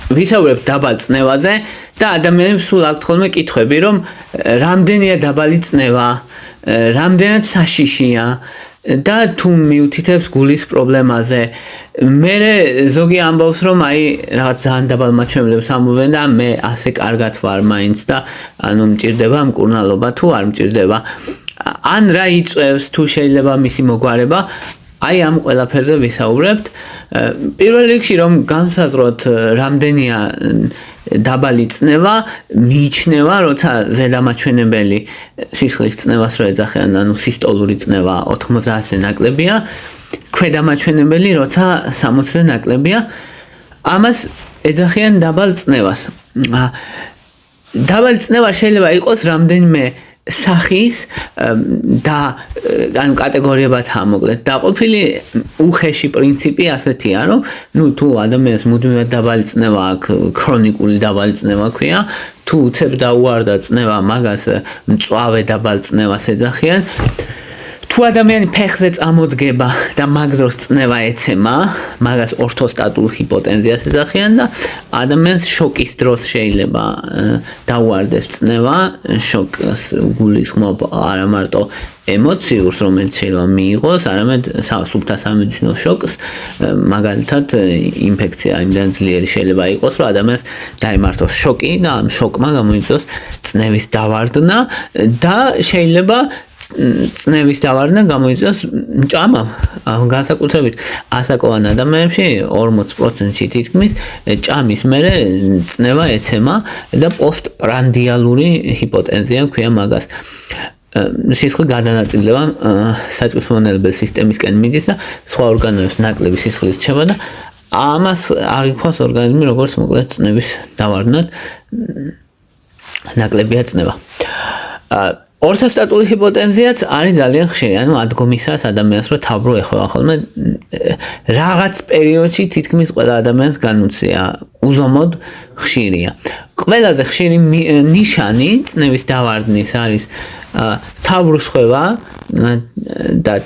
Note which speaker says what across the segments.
Speaker 1: ვისაუბრებთ დაბალ წნევაზე და ადამიანებს სულ აქვთ ხოლმე კითხვები, რომ რამდენია დაბალი წნევა, რამდენად საშიშია და თუ მიუთითებს გულის პრობლემაზე. მე ზოგი ამბობს, რომ აი რაღაც ძალიან დაბალ მაჩვენებლებს ამბობენ და მე ასე კარგად ვარ მაინც და ანუ მჭირდება მკურნალობა თუ არ მჭირდება. ან რა იწევს თუ შეიძლება მისი მოგვარება. აი ამ ყველაფერზე ვისაუბრებთ. პირველ რიგში რომ განსაზღვროთ რამდენია დაბალი წნევა, მიიჩნევა, როცა ზედამაჩვენებელი სისხლის წნევას რო ეძახიან, ანუ სისტოლური წნევა 90-ზე ნაკლებია, ქვედამაჩვენებელი როცა 60-ზე ნაკლებია, ამას ეძახიან დაბალ წნევას. დაბალი წნევა შეიძლება იყოს რამდენიმე სახის და ან კატეგორიებად ამოკლეთ. დაყოფილი უხეში პრინციპი ასეთია, რომ თუ ადამიანს მუდმივად დაბალი წნევა აქვს, ქრონიკული დაბალი წნევა ქვია, თუ უცებ დაუარდა წნევა, მაგას მწვავე დაბალ წნევას ეძახიან. თუ ადამიანი ფეხზე წამოდგება და მაგ დროს წნევა ეცემა, მაგას ორთოსტატულ ჰიპოტენზიას ეძახიან და ადამიანს შოკის დროს შეიძლება დაუარდეს წნევა, შოკს გულისხმობ არა მარტო ემოციურს, რომელიც შეიძლება მიიღოს, არამედ სუფთა სამედიცინო შოკს, მაგალითად ინფექცია იმდან ძლიერი შეიძლება იყოს, რომ ადამიანს დაემართოს შოკი და ამ შოკმა გამოიწვიოს წნევის დავარდნა და შეიძლება წნევის დავარდნა გამოიწვიოს მჭამა. განსაკუთრებით ასაკოვან ადამიანებში 40%-ში თითქმის ჭამის მერე წნევა ეცემა და პოსტპრანდიალური ჰიპოტენზია ქვია მაგას. სისხლი გადანაწილდება საჭმელმონელებელი სისტემისკენ მიდის და სხვა ორგანოებს ნაკლები სისხლის რჩება და ამას აღიქვამს ორგანიზმი როგორც მოკლედ წნევის დავარდნად ნაკლებია წნევა. ორთოსტატული ჰიპოტენზიაც არის ძალიან ხშირი, ანუ ადგომისას ადამიანს რო თავბრო ეხება ხოლმე რაღაც პერიოდში თითქმის ყველა ადამიანს განუცია, უზომოდ ხშირია. ყველაზე ხშირი ნიშანი წნევის დავარდნის არის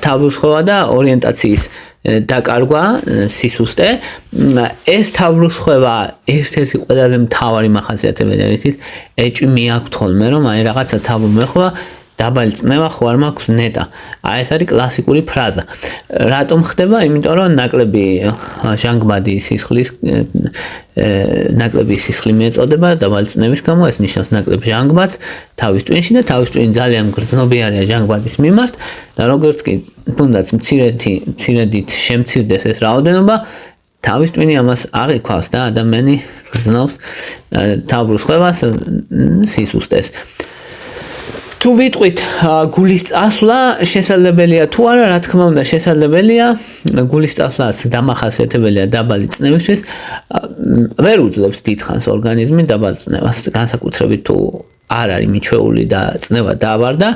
Speaker 1: თავბრუსხვევა და ორიენტაციის დაკარგვა, სისუსტე. ეს თავბრუსხვევა ერთ-ერთი ყველაზე მთავარი მახასიათებელი არის ის, ეჭვი მიაქვთ ხოლმე, რომ აი რაღაცა თავბრუ მეხვა, დაბალი წნევა ხო არ მაქვს ნეტა. აი ეს არის კლასიკური ფრაზა. რატომ ხდება? იმიტომ რომ ნაკლები ჟანგბადი სისხლის ნაკლები სისხლი მიეწოდება დაბალი წნევის გამო, ეს ნიშნავს ნაკლებ ჟანგბადს თავის ტვინში და თავის ტვინი ძალიან გრძნობიარეა ჟანგბადის მიმართ და როგორც კი თუნდაც მცირედით შემცირდეს ეს რაოდენობა, თავის ტვინი ამას აღიქვავს და ადამიანი გრძნობს თავბრუსხვევას, სისუსტეს. თუ ვიტყვით გულის წასვლა შესაძლებელია თუ არა, რა თქმა უნდა შესაძლებელია. გულის წასვლაც დამახასიათებელია დაბალი წნევისთვის. ვერ უძლებს დიდხანს ორგანიზმი დაბალ წნევას, განსაკუთრებით თუ არ არის მიჩვეული და წნევა დაავარდა.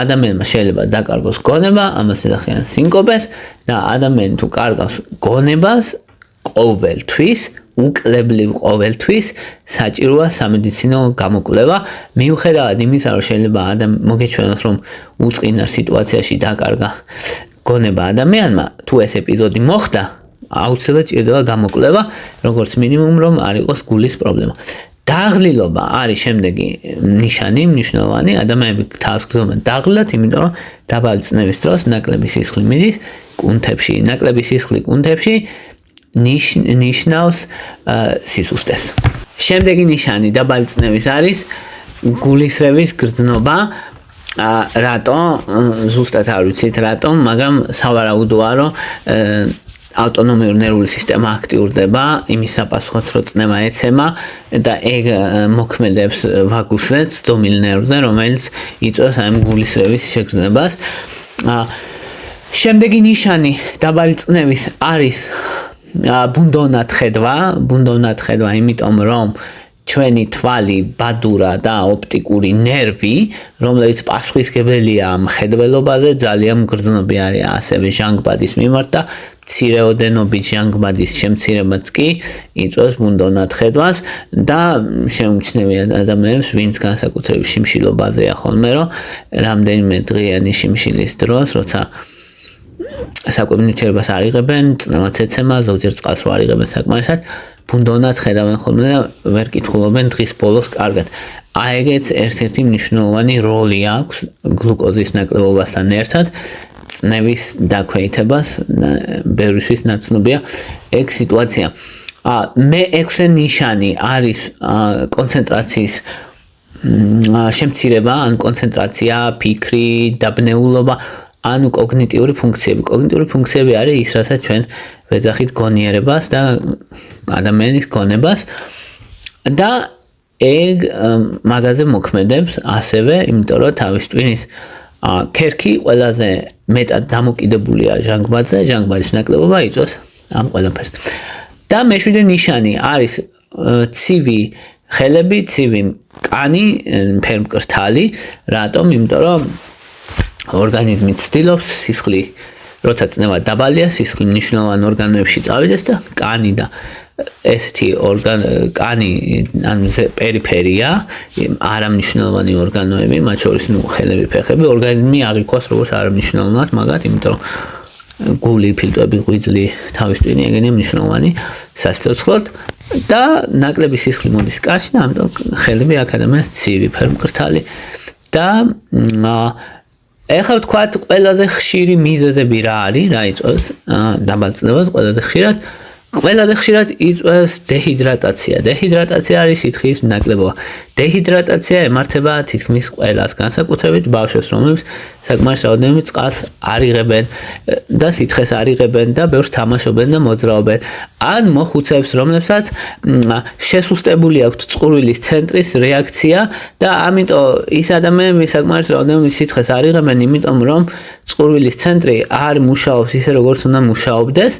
Speaker 1: ადამიანმა შეიძლება დაკარგოს გონება, ამას ეძახიან სინკოპეს და ადამიანი თუ კარგავს გონებას ყოველთვის, უკლებლივ ყოველთვის საჭიროა სამედიცინო გამოკვლევა. მიუხედავად იმისა, რომ შეიძლება მოგეჩვენოს, რომ უწყინარ სიტუაციაში დაკარგა გონება ადამიანმა, თუ ეს ეპიზოდი მოხდა, აუცილებლად ჭირდება გამოკვლევა, როგორც მინიმუმ რომ არ იყოს გულის პრობლემა. დაღლილობა არის შემდეგი ნიშანი, მნიშვნელოვანი. ადამიანები თავს გრძნობენ დაღლილად, იმიტომ რომ დაბალი წნევის დროს ნაკლები სისხლი მიდის კუნთებში, ნაკლები სისხლი კუნთებში ნიშნავს სისუსტეს. შემდეგი ნიშანი დაბალი წნევის არის გულისრევის გრძნობა. რატო? ზუსტად არ ვიცით რატომ, მაგრამ სავარაუდოა, რომ ავტონომიური ნერვული სისტემა აქტიურდება იმის საპასუხოდ, რომ წნევა ეცემა და ეგ მოქმედებს ვაგუსზე, ცდომილ ნერვზე, რომელიც იწვევს ამ გულისრევის შეგრძნებას. შემდეგი ნიშანი დაბალი წნევის არის ბუნდოვნად ხედვა, იმიტომ რომ ჩვენი თვალი, ბადურა და ოპტიკური ნერვი, რომლებიც პასუხისმგებელია ამ ხედველობაზე, ძალიან მგრძნობიარე ასევე ჟანგბადის მიმართ და მცირეოდენობით ჟანგბადის შემცირებაც კი იწვევს ბუნდოვნად ხედვას და შეუმჩნევია ადამიანებს, ვინც განსაკუთრებით შიმშილობაზეა ხოლმე, რომ რამდენიმე დღიანი შიმშილის დროს, როცა საკვებ ნივთიერებას არ იღებენ, წნევაც ეცემა, ზოგჯერ წყალს არ იღებენ საკმარისად, ბუნდოვნად ხედავენ ხოლმე და ვერ კითხულობენ დღის ბოლოს კარგად. ეგეც ერთ-ერთი მნიშვნელოვანი როლი აქვს გლუკოზის ნაკლებობასთან ერთად წნევის დაქვეითებას, ბევრისთვის ნაცნობია ეგ სიტუაცია. მე-6 ნიშანი არის კონცენტრაციის შემცირება, ან კონცენტრაცია, ფიქრი, დაბნეულობა, ანუ კოგნიტიური ფუნქციები. კოგნიტიური ფუნქციები არის ის, რასაც ჩვენ ვეძახით გონიერებას და ადამიანის გონებას და ეგ მაგაზე მოქმედებს ასევე, იმიტომ რომ თავის ტვინის ქერქი ყველაზე მეტად დამოკიდებულია ჟანგბადზე, ჟანგბადის ნაკლებობა იწვევს ამ ყველაფერს. და მე-7 ნიშანი არის ცივი ხელები, ცივი კანი, ფერმკრთალი, რატომ? იმიტომ რომ ორგანიზმი ცდილობს სისხლი, როცა წნევა დაბალია, სისხლი მნიშვნელოვან ორგანოებში წავიდეს და კანი და ესეთი კანი, ანუ პერიფერია, არამნიშვნელოვანი ორგანოები, მათ შორის ხელები, ფეხები, ორგანიზმი აღიქვას როგორც არამნიშვნელოვნად, მაგათ, იმიტომ რომ გული, ფილტვები, ღვიძლი, თავის ტვინი ეგენია მნიშვნელოვანი სასიცოცხლოდ და ნაკლები სისხლი მოდის კანში და ამიტომ ხელები აქ ადამიანს ცივი, ფერმკრთალი და ეხლა ვთქვათ, ყველაზე ხშირი მიზეზები რა არის, რა იწვევს დაბალ წნევას, ყველაზე ხშირად იწვევს დეჰიდრატაცია. დეჰიდრატაცია არის სითხის ნაკლებობა. დეჰიდრატაცია ემართება თითქმის ყველას, განსაკუთრებით ბავშვებს, რომლებიც საკმარის რაოდენობით წყალს არ იღებენ და სითხეს არ იღებენ და ბევრს თამაშობენ და მოძრაობენ. ან მოხუცებს, რომლებსაც შესუსტებული აქვთ წყურვილის ცენტრის რეაქცია და ამიტომ ის ადამიანები საკმარის რაოდენობით სითხეს არ იღებენ, იმიტომ რომ წყურვილის ცენტრი არ მუშაობს ისე როგორც უნდა მუშაობდეს.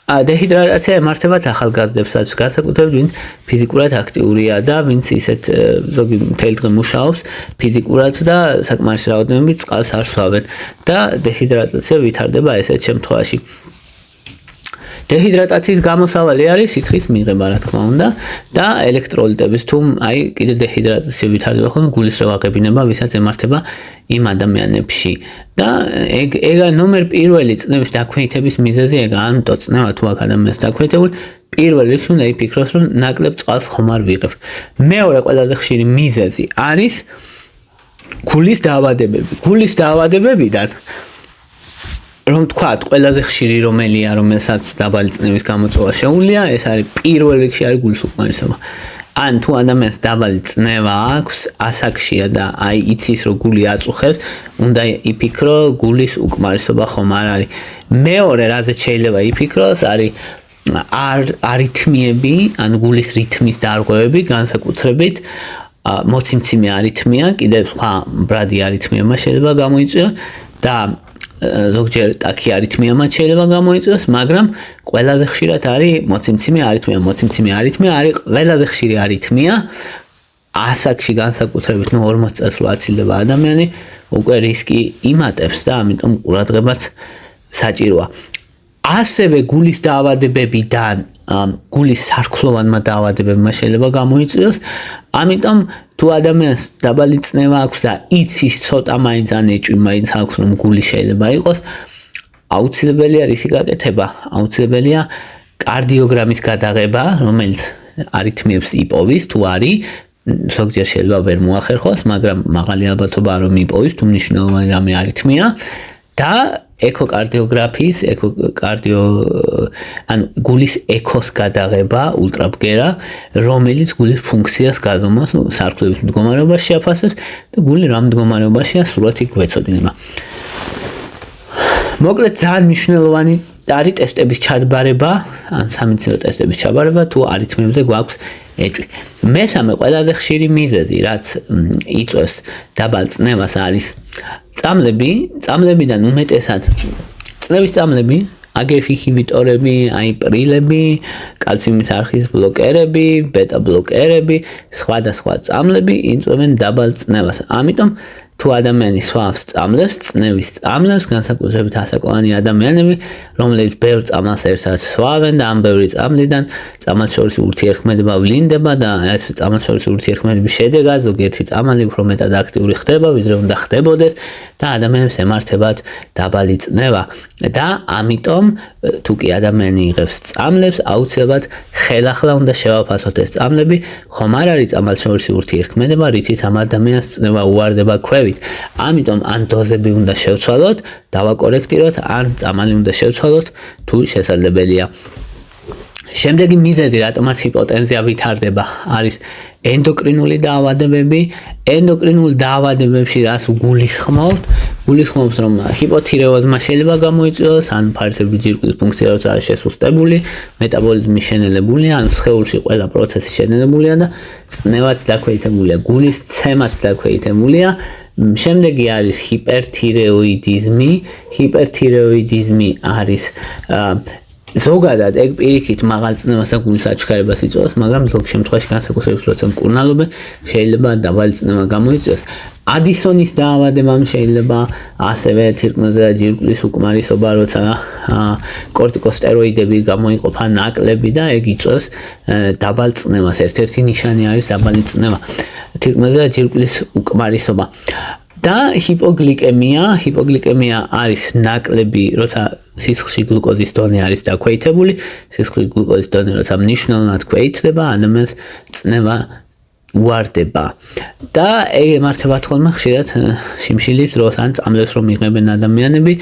Speaker 1: დეჰიდრატაცია ემართება ახალგაზრდებსაც, განსაკუთრებით ვინც ფიზიკურად აქტიურია და ვინც ისეთ ზოგი მთელი დღე მუშაობს ფიზიკურად და საკმარის რაოდენობით წყალს არ სვავენ და დეჰიდრატაცია ვითარდება ესეთ შემთხვევაში. დეჰიდრატაციის გამოსავალი არის სითხის მიღება, რა თქმა უნდა, და ელექტროლიტების თუ კიდე დეჰიდრატაცია ვითარდება ხოლმე გულის რევაღებინება, ვისაც ემართება იმ ადამიანებში. და ეგა ნომერ პირველი წნევის დაქვეითების მიზეზი ეგა, ანუ წნევა თუ აქ ადამიანს დაქვეითებული, პირველ რიგში უნდა იფიქროს, რომ ნაკლებ წყალს ხომ არ ვიღებ. მეორე ყველაზე ხშირი მიზეზი არის გულის დაავადებები. გულის დაავადებებიდან რომ თქვათ, ყველაზე ხშირი რომელია, რომელსაც დაბალი წნევის გამოწვევა შეუძლია, ეს არის პირველ რიგში არის გულის უკმარისობა. ან თუ ადამიანს დაბალი წნევა აქვს, ასაკშია და იცის, რომ გული აწუხებს, უნდა იფიქრო, გულის უკმარისობა ხომ არ არის. მეორე, რაზეც შეიძლება იფიქროს, არის არითმიები, ან გულის რითმის დარღვევები, განსაკუთრებით მოციმციმე არითმია, კიდევ სხვა ბრადი არითმიებმა შეიძლება გამოიწვიოს და ზოგჯერ ტაქიარითმიამაც შეიძლება გამოიწვიოს, მაგრამ ყველაზე ხშირად არის მოციმციმე არითმია. მოციმციმე არითმია არის ყველაზე ხშირი არითმია. ასაკში განსაკუთრებით 40 წელს რო აცილდება ადამიანი, უკვე რისკი იმატებს და ამიტომ ყურადღებაც საჭიროა. ასევე გულის დაავადებებიდან გულის სარქლოვანმა დაავადებებმა შეიძლება გამოიწვიოს. ამიტომ თუ ადამიანს დაბალი წნევა აქვს და იცის ცოტა მაინც ან ეჭვი მაინც აქვს, რომ გული შეიძლება იყოს, აუცილებელია რისი გაკეთება? აუცილებელია კარდიოგრამის გადაღება, რომელიც არითმიებს იპოვის, თუ არის, ზოგჯერ შეიძლება ვერ მოახერხოს, მაგრამ მაღალი ალბათობაა რომ იპოვის, თუ მნიშვნელოვანი რამე არითმია და ეკოკარდიოგრაფიის, ანუ გულის ეკოს გადაღება, ულტრაბგერა, რომელიც გულის ფუნქციას გაზომავს, სარქლების მდგომარეობაში შეაფასებს და გული რა მდგომარეობაშია, სურათი გვეცოდინება. მოკლედ ძალიან მნიშვნელოვანი არის ტესტების ჩაბარება, ან სამედიცინო ტესტების ჩაბარება, თუ არითმიებზე გვაქვს ეჭვი. მესამე ყველაზე ხშირი მიზეზი, რაც იწვევს დაბალ წნევას არის წამლები, წამლებიდან უმეტესად წნევის წამლები, აგეში ინჰიბიტორები, პრილები, კალციუმის არხის ბლოკერები, ბეტა ბლოკერები, სხვადასხვა წამლები იწვევენ დაბალ წნევას. ამიტომ თუ ადამიანი სვავს წამლებს, წნევის წამლებს, განსაკუთრებით ასაკოვანი ადამიანები, რომლებიც ბევრ წამალს ერთად სვავენ და ამ ბევრი წამლიდან წამალშორისი ურთიერთქმედება ვლინდება და ეს წამალშორისი ურთიერთქმედების შედეგად ზოგიერთი წამალი უფრო მეტად აქტიური ხდება, ვიდრე უნდა ხდებოდეს და ადამიანებს ემართებათ დაბალი წნევა და ამიტომ თუ კი ადამიანი იღებს წამლებს, აუცილებლად ხელახლა უნდა შევაფასოთ ეს წამლები, ხომ არ არის წამალშორისი ურთიერთქმედება, რითიც ამ ადამიანს წნევა უვარდება ქვევით. ამიტომ ან დოზები უნდა შევცვალოთ, დავაკორექტიროთ, ან წამალი უნდა შევცვალოთ, თუ შესაძლებელია. შემდეგი მიზეზი, რატომაც ჰიპოტენზია ვითარდება, არის ენდოკრინული დაავადებები. ენდოკრინულ დაავადებებში რას გულისხმობთ? გულისხმობთ, რომ ჰიპოთირეოზმა შეიძლება გამოიწვიოს, ან ფარისებრი ჯირკვლის ფუნქცია როცა არის შესუსტებული, მეტაბოლიზმი შენელებულია, ან სხეულში ყველა პროცესი შენელებულია და წნევაც დაქვეითებულია, გულის ცემაც დაქვეითებულია. შემდეგი არის ჰიპერთირეოიდიზმი. ჰიპერთირეოიდიზმი არის ზოგადად ეგ პირიქით მაღალ წნევას და გულის აჩქარებას იწვევს, მაგრამ ზოგ შემთხვევაში განსაკუთრებით როცა მკურნალობენ, შეიძლება დაბალი წნევა გამოიწვიოს. ადისონის დაავადებამ შეიძლება ასევე თირკმელზე და ჯირკვლის უკმარისობა, როცა კორტიკოსტეროიდები გამოიყოფა ნაკლები და ეგ იწვევს დაბალ წნევას. ერთ-ერთი ნიშანი არის დაბალი წნევა. თირკმელზე და ჯირკვლის უკმარისობა. და ჰიპოგლიკემია არის ნაკლები, როცა სისხლში გლუკოზის დონე არის დაქვეითებული, სისხლის გლუკოზის დონე როცა მნიშვნელოვნად ქვეითდება, ადამიანს წნევა უარდება. და ეგ ემართებათ ხოლმე ხშირად შიმშილის დროს ან წამლებს რომ იღებენ ადამიანები,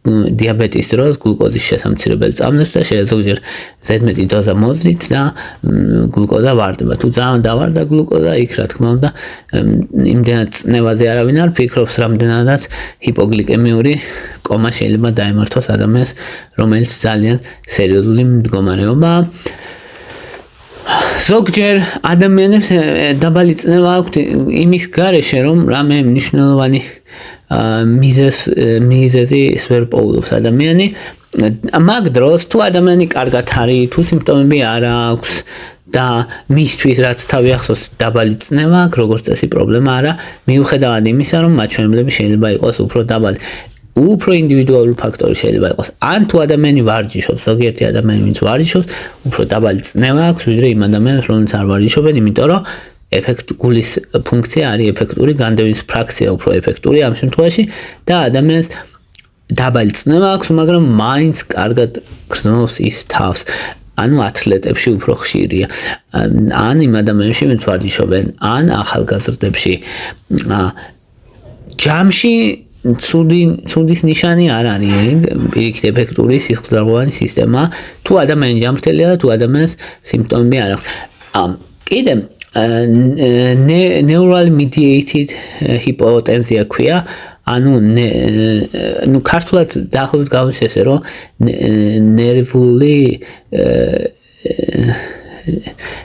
Speaker 1: დიაბეტის დროს გლუკოზის შესამცირებელი წამლებს და ზოგჯერ ზედმეტი დოზა მოძრით და გლუკოზა ვარდება. თუ ძალიან დავარდა გლუკოზა, იქ რა თქმა უნდა, იმდენად წნევაზე არავინ არ ფიქრობს, რამდენადაც ჰიპოგლიკემიური კომა შეიძლება დაემართოს ადამიანს, რომელიც ძალიან სერიოზული მდგომარეობაა. ზოგჯერ ადამიანებს დაბალი წნევა აქვთ იმის გარეშე, რომ რამე მნიშვნელოვანი მიზეზი ვერ პოულობს ადამიანი. მაგ დროს თუ ადამიანი კარგად არის, თუ სიმპტომები არ აქვს და მისთვის რაც თავი ახსოვს დაბალი წნევა აქვს, როგორც წესი პრობლემა არა, მიუხედავად იმისა, რომ მაჩვენებლები შეიძლება იყოს უფრო დაბალი. უფრო ინდივიდუალური ფაქტორი შეიძლება იყოს. ან თუ ადამიანი ვარჯიშობს, ზოგიერთი ადამიანი ვინც ვარჯიშობს, უფრო დაბალი წნევა აქვს, ვიდრე იმ ადამიანს, რომლებიც არ ვარჯიშობენ, იმიტომ რომ გულის ფუნქცია არის ეფექტური, განდევნის ფრაქცია უფრო ეფექტური ამ შემთხვევაში და ადამიანს დაბალი წნევა აქვს, მაგრამ მაინც კარგად გრძნობს ის თავს. ანუ ათლეტებში უფრო ხშირია. ან იმ ადამიანებში, ვინც ვარჯიშობენ, ან ახალგაზრდებში. ჯამში ცუდის ნიშანი არ არის, პირიქით ეფექტური სისხლძარღვოვანი სისტემა, თუ ადამიანი ჯანმრთელია და თუ ადამიანს სიმპტომები არ აქვს. კიდე neural mediated hypotensia ქვია, ანუ ქართულად დაახლოებით გავლის ესე, რომ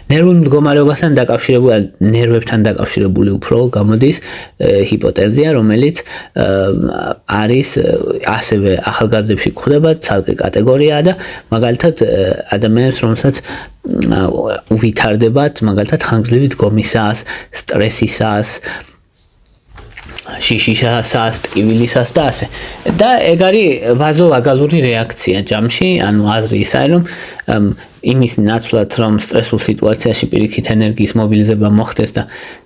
Speaker 1: ნერვულ მდგომარეობასთან დაკავშირებული, ნერვებთან დაკავშირებული უფრო გამოდის ჰიპოტენზია, რომელიც არის ასევე ახალგაზრდებში გვხვდება, ცალკე კატეგორიაა და მაგალითად ადამიანებს, რომელსაც ვითარდებათ, მაგალითად ხანგრძლივი დგომისას, სტრესისას, შიშისას, ტკივილისას და ასე. და ეგ არის ვაზოვაგალური რეაქცია ჯამში, ანუ აზრი ის არის, რომ იმის ნაცვლად, რომ სტრესულ სიტუაციაში პირიქით ენერგიის მობილიზება მოხდეს და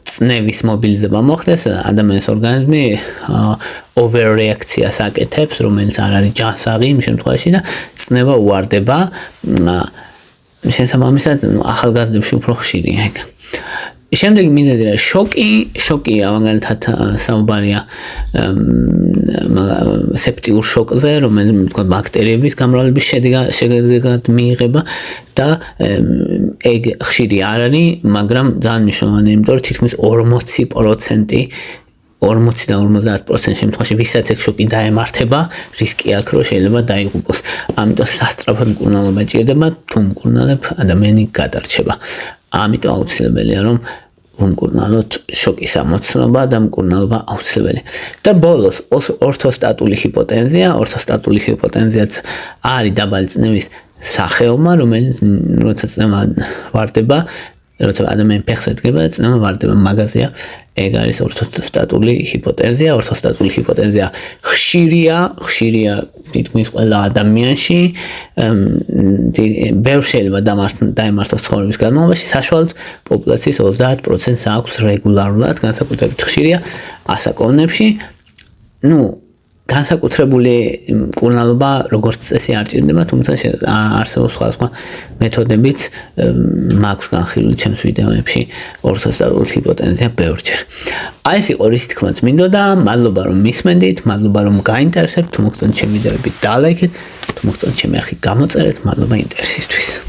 Speaker 1: წნევის მობილიზება მოხდეს, ადამიანის ორგანიზმი overreaktsiას აკეთებს, რომელიც არ არის ჯანსაღი იმ შემთხვევაში და წნევა უარდება. შესაბამისად, ახალგაზრდებში უფრო ხშირია ეგ. შემდეგი მიზეზი არის შოკი, მაგალითად საუბარია სეპტიურ შოკზე, რომელიც ბაქტერიების გამრავლების შედეგად მიიღება და ეგ ხშირი არ არის, მაგრამ ძალიან მნიშვნელოვანია, იმიტომ რომ თითქმის 40% 40 და 50% შემთხვევაში ვისაც ეგ შოკი დაემართება, რისკი აქვს, რომ შეიძლება დაიღუპოს. ამიტომ სასწრაფოდ მკურნალობა ჭირდება, თუ მკურნალებ, ადამიანი გადარჩება. ამიტომ აუცილებელია, რომ ვუმკურნალოთ შოკის ამოცნობა და მკურნალობა აუცილებელია. და ბოლოს ორთოსტატული ჰიპოტენზიაც არის დაბალი წნევის სახეობა, რომელიც როცა წნევა ვარდება, როცა ადამიანი ფეხს ედგება, წნევა ვარდება მაგაზია. ეგ არის ორთოსტატული ჰიპოტეზია. ორთოსტატული ჰიპოტეზია ხშირია თითქმის ყველა ადამიანში. ბევრ შეიძლება დაემართოს ცხოვრების განმავლობაში. საშუალოდ პოპულაციის 30%-ს აქვს რეგულარულად, განსაკუთრებით ხშირია ასაკოვნებში. განსაკუთრებული მკურნალობა როგორც წესი არ ჭირდება, თუმცა არსებობს სხვადასხვა მეთოდებიც მაქვს განხილული ჩემს ვიდეოებში ორთოსტატული ჰიპოტენზია ბევრჯერ. აი ეს იყო რისი თქმაც მინდოდა, მადლობა რომ მისმენდით, მადლობა რომ გაინტერესებთ, თუ მოგწონთ ჩემი ვიდეოები დალაიქეთ, თუ მოგწონთ ჩემი არხი გამოწერეთ, მადლობა ინტერესისთვის.